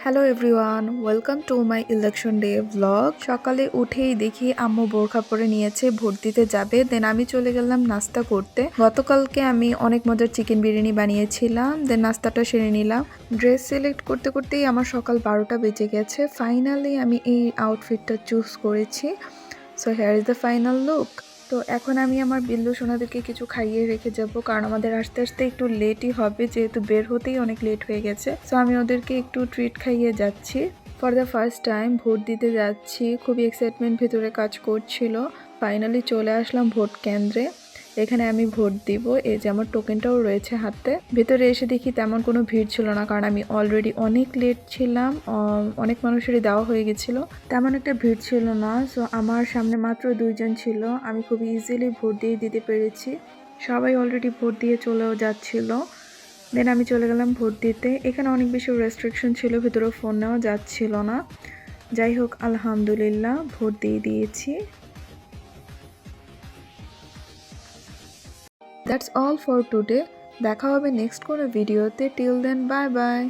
Hello everyone, welcome to my election day blog. সকালে উঠেই দেখি আম্মু বোরখা পরে নিয়েছে, ভোট দিতে যাবে। দেন আমি চলে গেলাম নাস্তা করতে। গতকালকে আমি অনেক মজার চিকেন বিরিয়ানি বানিয়েছিলাম, দেন নাস্তাটা সেরে নিলাম। ড্রেস সিলেক্ট করতে করতেই আমার সকাল 12টা বেজে গেছে। ফাইনালি আমি এই আউটফিটটা চুজ করেছি। So here is the final look. তো এখন আমি আমার বিল্লু সোনাদেরকে কিছু খাইয়ে রেখে যাব, কারণ আমাদের আস্তে আস্তে একটু লেটই হবে, যেহেতু বের হতেই অনেক লেট হয়ে গেছে। সো আমি ওদেরকে একটু ট্রিট খাইয়ে যাচ্ছি। For the first time vote দিতে যাচ্ছি, খুবই এক্সাইটমেন্ট ভেতরে কাজ করছিল। ফাইনালি চলে আসলাম ভোট কেন্দ্রে। এখানে আমি ভোট দিব, এই যে আমার টোকেনটাও রয়েছে হাতে। ভেতরে এসে দেখি তেমন কোনো ভিড় ছিল না, কারণ আমি অলরেডি অনেক লেট ছিলাম। অনেক মানুষেরই দেওয়া হয়ে গেছিল, তেমন একটা ভিড় ছিল না। সো আমার সামনে মাত্র 2জন ছিল, আমি খুব ইজিলি ভোট দিয়ে দিতে পেরেছি। সবাই অলরেডি ভোট দিয়ে চলেও যাচ্ছিল। দেন আমি চলে গেলাম ভোট দিতে। এখানে অনেক বেশি রেস্ট্রিকশন ছিল, ভেতরে ফোন নেওয়া যাচ্ছিল না। যাই হোক, আলহামদুলিল্লাহ ভোট দিয়ে দিয়েছি। That's all for today. দেখা হবে নেক্সট কোনো ভিডিওতে। Till then, bye by.